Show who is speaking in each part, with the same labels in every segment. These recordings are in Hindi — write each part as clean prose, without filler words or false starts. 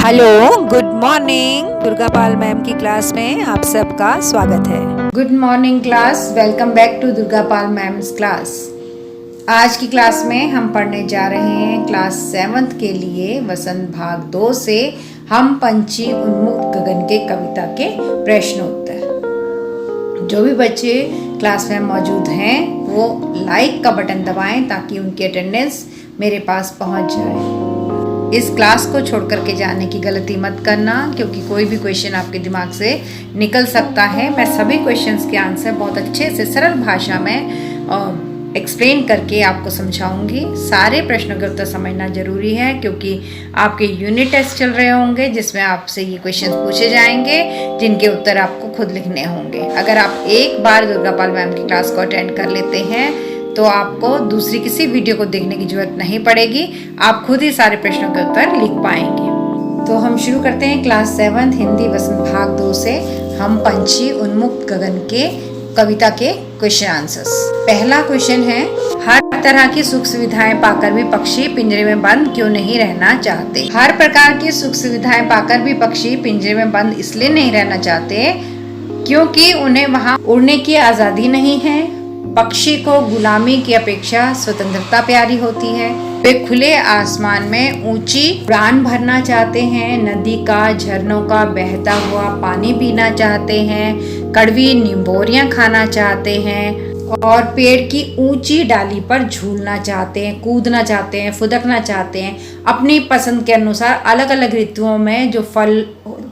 Speaker 1: Hello, good morning. Durga Pal ma'am की क्लास में आप सबका स्वागत है।
Speaker 2: Good morning class, welcome back to Durga Pal ma'am's class. आज की क्लास में हम पढ़ने जा रहे हैं क्लास 7th के लिए वसंत भाग 2 से हम पंछी उन्मुक्त गगन के कविता के प्रश्न उत्तर। जो भी बच्चे क्लास में मौजूद हैं वो लाइक का बटन दबाएं ताकि उनकी अटेंडेंस मेरे पास पहुंच जाए। इस क्लास को छोड़ करके जाने की गलती मत करना, क्योंकि कोई भी क्वेश्चन आपके दिमाग से निकल सकता है। मैं सभी क्वेश्चंस के आंसर बहुत अच्छे से सरल भाषा में एक्सप्लेन करके आपको समझाऊंगी। सारे प्रश्नों के उत्तर समझना जरूरी है, क्योंकि आपके यूनिट टेस्ट चल रहे होंगे जिसमें आपसे ये क्वेश्चंस पूछे जाएंगे जिनके उत्तर आपको खुद लिखने होंगे। अगर आप एक बार दुर्गा पाल मैम की क्लास को अटेंड कर लेते हैं तो आपको दूसरी किसी वीडियो को देखने की जरूरत नहीं पड़ेगी, आप खुद ही सारे प्रश्नों के उत्तर लिख पाएंगे। तो हम शुरू करते हैं क्लास 7 हिंदी वसंत भाग 2 से हम पंछी उन्मुक्त गगन के कविता के क्वेश्चन आंसर्स। पहला क्वेश्चन है, हर तरह की सुख सुविधाएं पाकर भी पक्षी पिंजरे में बंद क्यों नहीं रहना चाहते? हर प्रकार की सुख सुविधाएं पाकर भी पक्षी पिंजरे में बंद इसलिए नहीं रहना चाहते क्योंकि उन्हें वहां उड़ने की आजादी नहीं है। पक्षी को गुलामी की अपेक्षा स्वतंत्रता प्यारी होती है। वे खुले आसमान में ऊंची उड़ान भरना चाहते हैं, नदी का, झरनों का बहता हुआ पानी पीना चाहते हैं, कड़वी निंबोरियां खाना चाहते हैं और पेड़ की ऊंची डाली पर झूलना चाहते हैं, कूदना चाहते हैं, फुदकना चाहते हैं। अपनी पसंद के अनुसार अलग अलग ऋतुओं में जो फल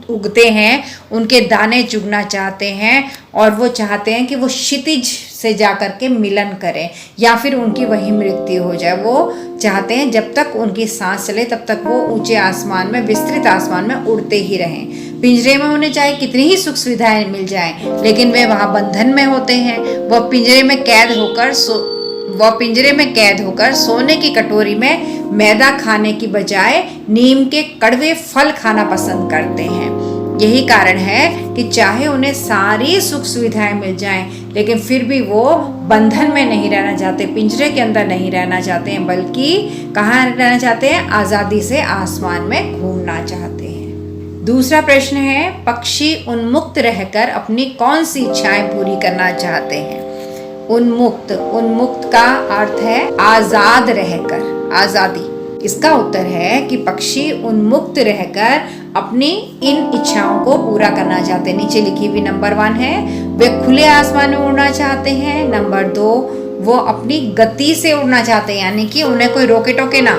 Speaker 2: उगते हैं उनके दाने चुगना चाहते हैं और वो चाहते हैं कि वो क्षितिज से जाकर के मिलन करें या फिर उनकी वही मृत्यु हो जाए। वो चाहते हैं जब तक उनकी सांस चले तब तक वो ऊंचे आसमान में, विस्तृत आसमान में उड़ते ही रहें। पिंजरे में उन्हें चाहे कितनी ही सुख सुविधाएं मिल जाएं, लेकिन वे वहां बंधन में होते हैं। वह पिंजरे में कैद होकर सोने की कटोरी में मैदा खाने की बजाय नीम के कड़वे फल खाना पसंद करते हैं। यही कारण है कि चाहे उन्हें सारी सुख सुविधाएं मिल जाएं, लेकिन फिर भी वो बंधन में नहीं रहना चाहते, पिंजरे के अंदर नहीं रहना चाहते हैं, बल्कि कहाँ रहना चाहते हैं? आजादी से आसमान में घूमना चाहते हैं। दूसरा प्रश्न है, पक्षी उन्मुक्त रहकर अपनी कौन सी इच्छाएं पूरी करना चाहते हैं? उन्मुक्त का अर्थ है आजाद रहकर, आजादी। इसका उत्तर है कि पक्षी उन्मुक्त रहकर अपनी इन इच्छाओं को पूरा करना चाहते हैं। नीचे लिखी हुई नंबर 1 है, वे खुले आसमान में उड़ना चाहते हैं। नंबर 2, वो अपनी गति से उड़ना चाहते हैं, यानी कि उन्हें कोई रोके टोके ना,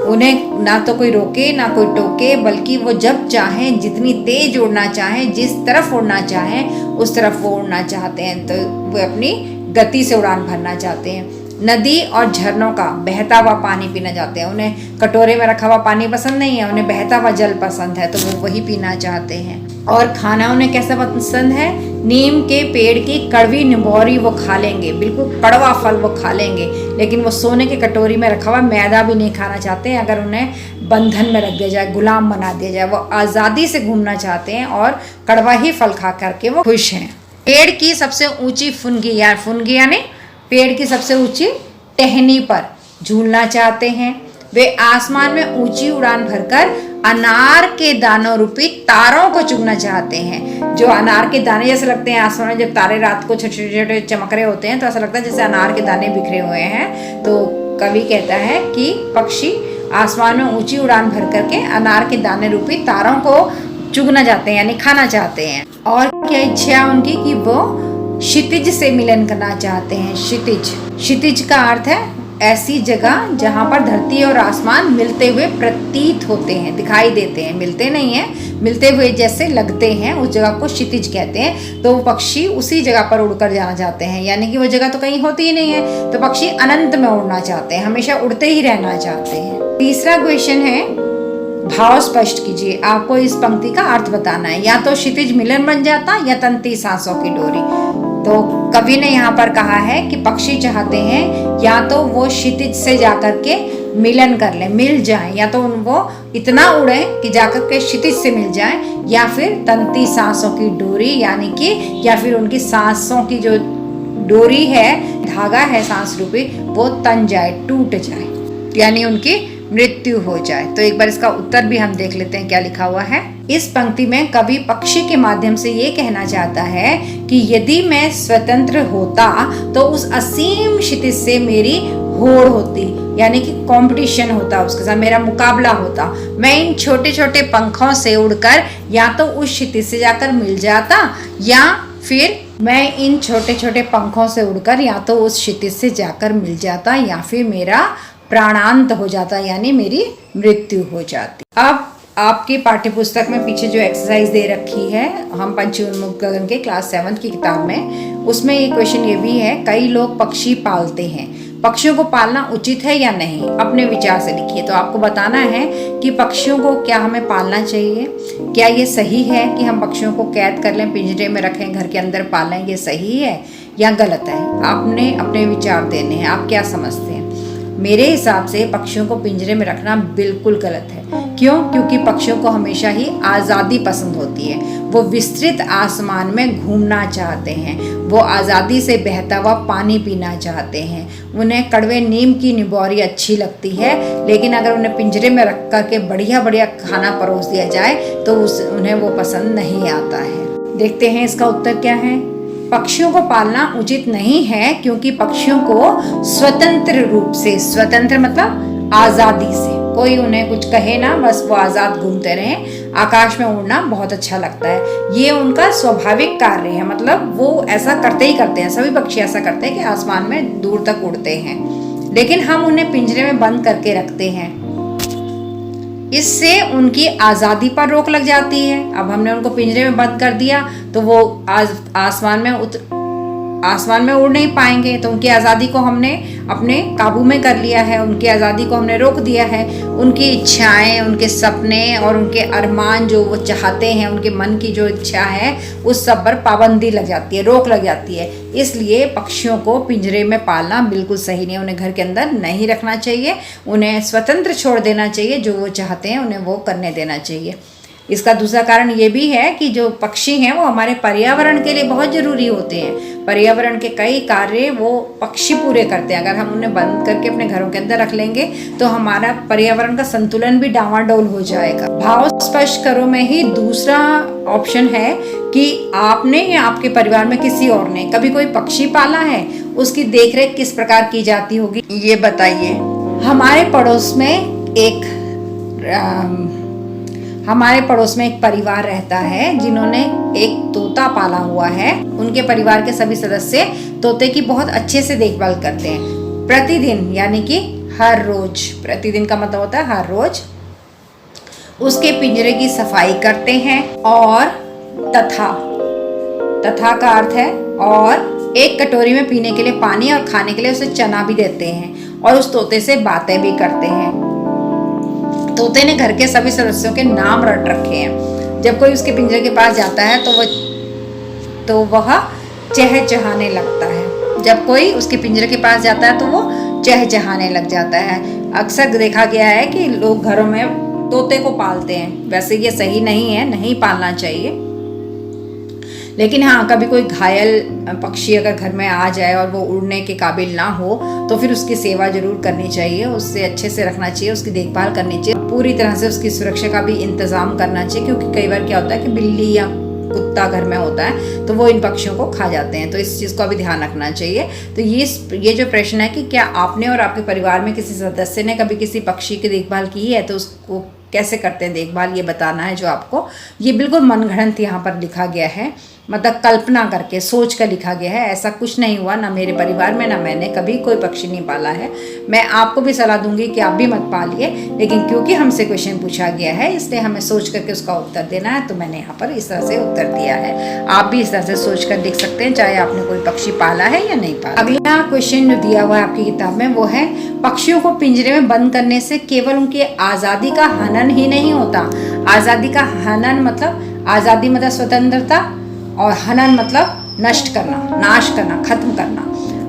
Speaker 2: उन्हें ना तो कोई रोके ना कोई टोके, बल्कि वो जब चाहें, जितनी तेज उड़ना चाहें, जिस तरफ उड़ना चाहें उस तरफ वो उड़ना चाहते हैं। तो वो अपनी गति से उड़ान भरना चाहते हैं। नदी और झरनों का बहता हुआ पानी पीना चाहते हैं। उन्हें कटोरे में रखा हुआ पानी पसंद नहीं है, उन्हें बहता हुआ जल पसंद है, तो वो वही पीना चाहते हैं। और खाना उन्हें कैसा पसंद है? नीम के पेड़ की कड़वी निंबोरी वो खा लेंगे, बिल्कुल कड़वा फल वो खा लेंगे, लेकिन वो सोने की कटोरी में रखा हुआ मैदा भी नहीं खाना चाहते हैं। अगर उन्हें बंधन में रख दिया जाए, गुलाम बना दिया जाए, वो आज़ादी से घूमना चाहते हैं और कड़वा ही फल खा करके वो खुश हैं। पेड़ की सबसे ऊंची फुनगी यानी पेड़ की सबसे ऊंची टहनी पर झूलना चाहते हैं। वे आसमान में ऊंची उड़ान भरकर अनार के दानों रूपी तारों को चुगना चाहते हैं। जो अनार के दाने जैसे लगते हैं आसमान में, जब तारे रात को छोटे छोटे चमक रहे होते हैं तो ऐसा लगता है जैसे अनार के दाने बिखरे हुए हैं। तो कवि कहता है कि पक्षी आसमान में ऊंची उड़ान भर करके अनार के दाने रूपी तारों को चुगना चाहते हैं, यानी खाना चाहते हैं। और क्या इच्छा उनकी कि वो क्षितिज से मिलन करना चाहते हैं। क्षितिज का अर्थ है ऐसी जगह जहां पर धरती और आसमान मिलते हुए प्रतीत होते हैं, दिखाई देते हैं, मिलते नहीं हैं, मिलते हुए जैसे लगते हैं, उस जगह को क्षितिज कहते हैं। तो वो पक्षी उसी जगह पर उड़कर जाना चाहते हैं, यानी कि वो जगह तो कहीं होती ही नहीं है, तो पक्षी अनंत में उड़ना चाहते हैं, हमेशा उड़ते ही रहना चाहते हैं। तीसरा क्वेश्चन है, भाव स्पष्ट कीजिए। आपको इस पंक्ति का अर्थ बताना है। या तो क्षितिज मिलन बन जाता या तंती सांसों की डोरी। तो कवि ने यहाँ पर कहा है कि पक्षी चाहते हैं या तो वो क्षितिज से जाकर के मिलन कर ले, मिल जाए, या तो वो इतना उड़े कि जाकर के क्षितिज से मिल जाए, या फिर तंती सांसों की डोरी, यानी कि या फिर उनकी सांसों की जो डोरी है, धागा है सांस रूपी, वो तन जाए, टूट जाए, यानी उनकी मृत्यु हो जाए। तो एक बार इसका उत्तर भी हम देख लेते हैं क्या लिखा हुआ है। इस पंक्ति में कवि पक्षी के माध्यम से ये कहना चाहता है कि यदि मैं स्वतंत्र होता तो उस असीम क्षितिज से मेरी होड़ होती, यानी कि कंपटीशन होता, उसके साथ मेरा मुकाबला होता। मैं इन छोटे छोटे पंखों से उड़कर या तो उस क्षितिज से जाकर मिल जाता, या फिर मैं इन छोटे छोटे पंखों से उड़कर या तो उस क्षितिज से जाकर मिल जाता, या फिर मेरा प्राणांत हो जाता, यानी मेरी मृत्यु हो जाती। अब आपकी पाठ्यपुस्तक में पीछे जो एक्सरसाइज दे रखी है हम पंछी उन्मुक्त गगन के क्लास 7 की किताब में, उसमें ये क्वेश्चन ये भी है, कई लोग पक्षी पालते हैं, पक्षियों को पालना उचित है या नहीं, अपने विचार से लिखिए। तो आपको बताना है कि पक्षियों को क्या हमें पालना चाहिए, क्या ये सही है कि हम पक्षियों को कैद कर लें, पिंजरे में रखें, घर के अंदर पालें, ये सही है या गलत है। आपने अपने विचार देने हैं, आप क्या समझते हैं। मेरे हिसाब से पक्षियों को पिंजरे में रखना बिल्कुल गलत है। क्यों? क्योंकि पक्षियों को हमेशा ही आज़ादी पसंद होती है, वो विस्तृत आसमान में घूमना चाहते हैं, वो आज़ादी से बहता हुआ पानी पीना चाहते हैं, उन्हें कड़वे नीम की निबोरी अच्छी लगती है, लेकिन अगर उन्हें पिंजरे में रख कर के बढ़िया बढ़िया खाना परोस दिया जाए तो उन्हें वो पसंद नहीं आता है। देखते हैं इसका उत्तर क्या है। पक्षियों को पालना उचित नहीं है क्योंकि पक्षियों को स्वतंत्र रूप से, स्वतंत्र मतलब आज़ादी से, कोई उन्हें कुछ कहे ना, बस वो आज़ाद घूमते रहें, आकाश में उड़ना बहुत अच्छा लगता है, ये उनका स्वाभाविक कार्य है, मतलब वो ऐसा करते ही करते हैं, सभी पक्षी ऐसा करते हैं कि आसमान में दूर तक उड़ते हैं। लेकिन हम उन्हें पिंजरे में बंद करके रखते हैं, इससे उनकी आज़ादी पर रोक लग जाती है। अब हमने उनको पिंजरे में बंद कर दिया तो वो आसमान में उड़ नहीं पाएंगे, तो उनकी आज़ादी को हमने अपने काबू में कर लिया है, उनकी आज़ादी को हमने रोक दिया है। उनकी इच्छाएं, उनके सपने और उनके अरमान जो वो चाहते हैं, उनके मन की जो इच्छा है, उस सब पर पाबंदी लग जाती है, रोक लग जाती है। इसलिए पक्षियों को पिंजरे में पालना बिल्कुल सही नहीं है, उन्हें घर के अंदर नहीं रखना चाहिए, उन्हें स्वतंत्र छोड़ देना चाहिए, जो वो चाहते हैं उन्हें वो करने देना चाहिए। इसका दूसरा कारण ये भी है कि जो पक्षी हैं वो हमारे पर्यावरण के लिए बहुत ज़रूरी होते हैं, पर्यावरण के कई कार्य वो पक्षी पूरे करते हैं। अगर हम उन्हें बंद करके अपने घरों के अंदर रख लेंगे तो हमारा पर्यावरण का संतुलन भी डामाडोल हो जाएगा। भाव स्पष्ट करो में ही दूसरा ऑप्शन है कि आपने या आपके परिवार में किसी और ने कभी कोई पक्षी पाला है, उसकी देखरेख किस प्रकार की जाती होगी ये बताइए। हमारे पड़ोस में एक परिवार रहता है जिन्होंने एक तोता पाला हुआ है। उनके परिवार के सभी सदस्य तोते की बहुत अच्छे से देखभाल करते हैं। प्रतिदिन, यानी कि हर रोज, प्रतिदिन का मतलब होता है हर रोज, उसके पिंजरे की सफाई करते हैं और तथा का अर्थ है और एक कटोरी में पीने के लिए पानी और खाने के लिए उसे चना भी देते हैं और उस तोते से बातें भी करते हैं। तोते ने घर के सभी सदस्यों के नाम रट रखे हैं। जब कोई उसके पिंजरे के पास जाता है तो वह चहचहाने लगता है। जब कोई उसके पिंजरे के पास जाता है तो वो चहचहाने लग जाता है। अक्सर देखा गया है कि लोग घरों में तोते को पालते हैं। वैसे ये सही नहीं है, नहीं पालना चाहिए, लेकिन हाँ, कभी कोई घायल पक्षी अगर घर में आ जाए और वो उड़ने के काबिल ना हो तो फिर उसकी सेवा जरूर करनी चाहिए, उससे अच्छे से रखना चाहिए, उसकी देखभाल करनी चाहिए, पूरी तरह से उसकी सुरक्षा का भी इंतजाम करना चाहिए। क्योंकि कई बार क्या होता है कि बिल्ली या कुत्ता घर में होता है तो वो इन पक्षियों को खा जाते हैं, तो इस चीज़ का भी ध्यान रखना चाहिए। तो ये जो प्रश्न है कि क्या आपने और आपके परिवार में किसी सदस्य ने कभी किसी पक्षी की देखभाल की है, तो उसको कैसे करते हैं देखभाल, ये बताना है जो आपको। ये बिल्कुल मनगढ़ंत यहाँ पर लिखा गया है, मतलब कल्पना करके सोच कर लिखा गया है। ऐसा कुछ नहीं हुआ, ना मेरे परिवार में ना मैंने कभी कोई पक्षी नहीं पाला है। मैं आपको भी सलाह दूंगी कि आप भी मत पालिए, लेकिन क्योंकि हमसे क्वेश्चन पूछा गया है इसलिए हमें सोच करके उसका उत्तर देना है, तो मैंने यहाँ पर इस तरह से उत्तर दिया है। आप भी इस तरह से सोच कर देख सकते हैं, चाहे आपने कोई पक्षी पाला है या नहीं पाला। अगला क्वेश्चन जो दिया हुआ है आपकी किताब में वो है, पक्षियों को पिंजरे में बंद करने से केवल उनकी आज़ादी का हनन ही नहीं होता। आज़ादी का हनन मतलब, आज़ादी मतलब स्वतंत्रता, और हनन मतलब नष्ट करना, नाश करना, खत्म करना,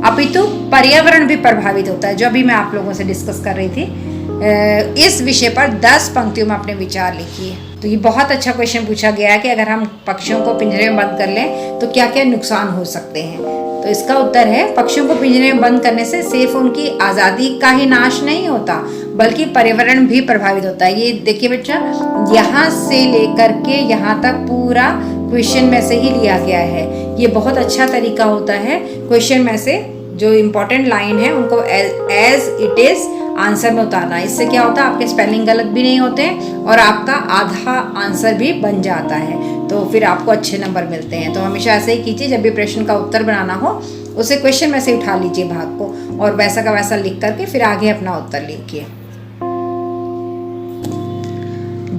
Speaker 2: अपितु पर्यावरण भी प्रभावित होता है, जो अभी मैं आप लोगों से डिस्कस कर रही थी। इस विषय पर 10 पंक्तियों में अपने विचार लिखिए। तो ये बहुत अच्छा क्वेश्चन पूछा गया है कि अगर हम पक्षियों को पिंजरे में बंद कर लें तो क्या क्या नुकसान हो सकते हैं। तो इसका उत्तर है, पक्षियों को पिंजरे में बंद करने से सिर्फ उनकी आज़ादी का ही नाश नहीं होता, बल्कि पर्यावरण भी प्रभावित होता है। ये देखिए बच्चा, यहाँ से लेकर के यहाँ तक पूरा क्वेश्चन में से ही लिया गया है। ये बहुत अच्छा तरीका होता है क्वेश्चन में से जो इम्पोर्टेंट लाइन है उनको एज इट इज आंसर में उतारना। इससे क्या होता है, आपके स्पेलिंग गलत भी नहीं होते और आपका आधा आंसर भी बन जाता है, तो फिर आपको अच्छे नंबर मिलते हैं। तो हमेशा ऐसे ही कीजिए, जब भी प्रश्न का उत्तर बनाना हो उसे क्वेश्चन में से उठा लीजिए भाग को और वैसा का वैसा लिख करके फिर आगे अपना उत्तर लिखिए।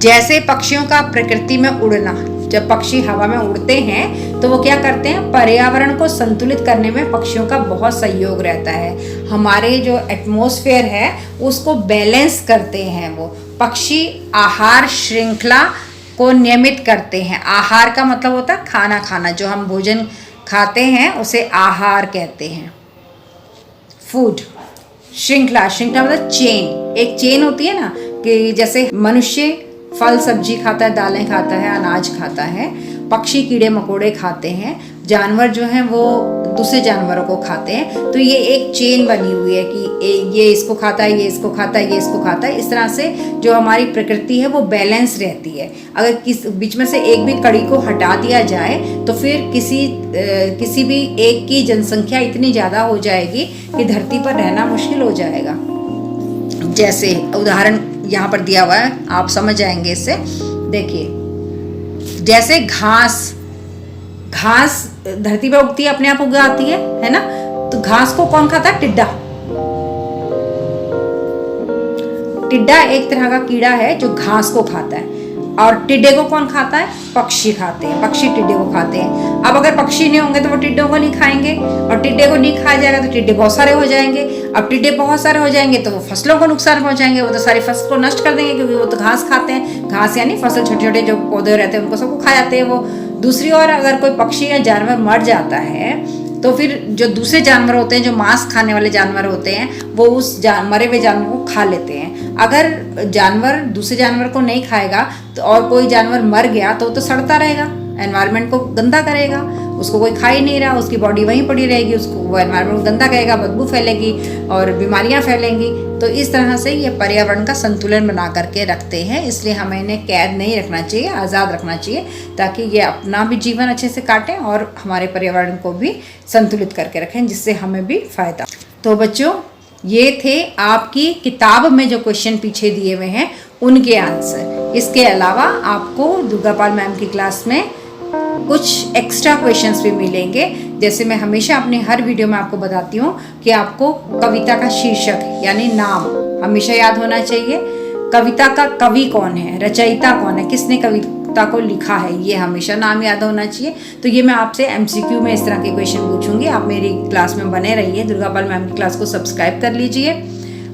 Speaker 2: जैसे पक्षियों का प्रकृति में उड़ना, जब पक्षी हवा में उड़ते हैं तो वो क्या करते हैं, पर्यावरण को संतुलित करने में पक्षियों का बहुत सहयोग रहता है। हमारे जो एटमॉस्फेयर है उसको बैलेंस करते हैं वो पक्षी। आहार श्रृंखला को नियमित करते हैं। आहार का मतलब होता है खाना खाना, जो हम भोजन खाते हैं उसे आहार कहते हैं, फूड। श्रृंखला, श्रृंखला मतलब चेन, एक चेन होती है ना, कि जैसे मनुष्य फल सब्जी खाता है, दालें खाता है, अनाज खाता है, पक्षी कीड़े मकोड़े खाते हैं, जानवर जो हैं वो दूसरे जानवरों को खाते हैं। तो ये एक चेन बनी हुई है कि ये इसको खाता है, ये इसको खाता है, ये इसको खाता है। इस तरह से जो हमारी प्रकृति है वो बैलेंस रहती है। अगर बीच में से एक भी कड़ी को हटा दिया जाए तो फिर किसी भी एक की जनसंख्या इतनी ज़्यादा हो जाएगी कि धरती पर रहना मुश्किल हो जाएगा। जैसे उदाहरण यहाँ पर दिया हुआ है, आप समझ जाएंगे इससे। देखिए, जैसे घास धरती पर उगती है, अपने आप उगाती है ना, तो घास को कौन खाता है, टिड्डा। टिड्डा एक तरह का कीड़ा है जो घास को खाता है, और टिड्डे को कौन खाता है, पक्षी खाते हैं, पक्षी टिड्डे को खाते हैं। अब अगर पक्षी नहीं होंगे तो वो टिड्डों को नहीं खाएंगे, और टिड्डे को नहीं खाया जाएगा तो टिड्डे बहुत सारे हो जाएंगे। अब टिड्डे बहुत सारे हो जाएंगे तो वो फसलों को नुकसान पहुंचाएंगे, वो तो सारी फसल को नष्ट कर देंगे, क्योंकि वो तो घास खाते हैं। घास यानी फसल, छोटे छोटे जो पौधे रहते हैं उनको सबको खा जाते हैं वो। दूसरी ओर अगर कोई पक्षी या जानवर मर जाता है तो फिर जो दूसरे जानवर होते हैं, जो मांस खाने वाले जानवर होते हैं, वो उस मरे हुए जानवर को खा लेते हैं। अगर जानवर दूसरे जानवर को नहीं खाएगा तो और कोई जानवर मर गया तो वो तो सड़ता रहेगा, एनवायरनमेंट को गंदा करेगा, उसको कोई खा ही नहीं रहा, उसकी बॉडी वहीं पड़ी रहेगी, उसको वो एनवायरनमेंट को गंदा करेगा, बदबू फैलेगी और बीमारियां फैलेंगी। तो इस तरह से ये पर्यावरण का संतुलन बना करके रखते हैं। इसलिए हमें इन्हें कैद नहीं रखना चाहिए, आज़ाद रखना चाहिए, ताकि ये अपना भी जीवन अच्छे से काटें और हमारे पर्यावरण को भी संतुलित करके रखें, जिससे हमें भी फायदा। तो बच्चों, ये थे आपकी किताब में जो क्वेश्चन पीछे दिए हुए हैं उनके आंसर। इसके अलावा आपको दुर्गापाल मैम की क्लास में कुछ एक्स्ट्रा क्वेश्चंस भी मिलेंगे। जैसे मैं हमेशा अपने हर वीडियो में आपको बताती हूँ कि आपको कविता का शीर्षक यानी नाम हमेशा याद होना चाहिए। कविता का कवि कौन है, रचयिता कौन है, किसने कविता को लिखा है, ये हमेशा नाम याद होना चाहिए। तो ये मैं आपसे MCQ में इस तरह के क्वेश्चन पूछूंगी। आप मेरी क्लास में बने रहिए, दुर्गापाल मैम की क्लास को सब्सक्राइब कर लीजिए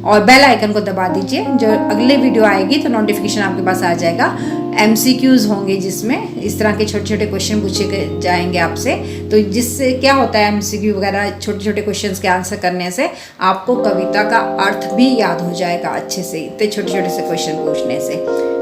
Speaker 2: और बेल आइकन को दबा दीजिए। जो अगले वीडियो आएगी तो नोटिफिकेशन आपके पास आ जाएगा। MCQs होंगे जिसमें इस तरह के छोटे छोटे क्वेश्चन पूछे जाएंगे आपसे। तो जिससे क्या होता है, MCQ वगैरह छोटे छोटे क्वेश्चंस के आंसर करने से आपको कविता का अर्थ भी याद हो जाएगा अच्छे से, इतने छोटे छोटे से क्वेश्चन पूछने से।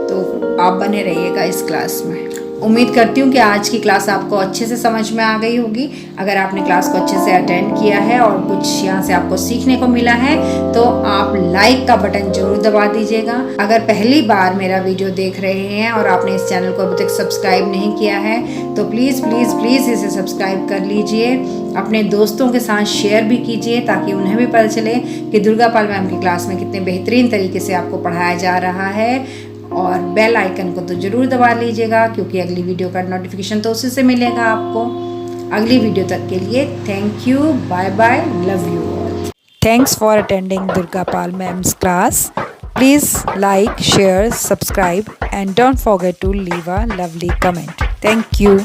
Speaker 2: तो आप बने रहिएगा इस क्लास में। उम्मीद करती हूँ कि आज की क्लास आपको अच्छे से समझ में आ गई होगी। अगर आपने क्लास को अच्छे से अटेंड किया है और कुछ यहाँ से आपको सीखने को मिला है तो आप लाइक का बटन जरूर दबा दीजिएगा। अगर पहली बार मेरा वीडियो देख रहे हैं और आपने इस चैनल को अभी तक सब्सक्राइब नहीं किया है तो प्लीज़ प्लीज़ प्लीज़ इसे सब्सक्राइब कर लीजिए। अपने दोस्तों के साथ शेयर भी कीजिए ताकि उन्हें भी पता चले कि दुर्गापाल मैम की क्लास में कितने बेहतरीन तरीके से आपको पढ़ाया जा रहा है। और बेल आइकन को तो ज़रूर दबा लीजिएगा, क्योंकि अगली वीडियो का नोटिफिकेशन तो उसी से मिलेगा आपको। अगली वीडियो तक के लिए thank you, bye bye, love you all.
Speaker 1: Thanks for attending Durgapal Ma'am's class. Please like, share, subscribe and don't forget to leave a lovely comment. Thank you.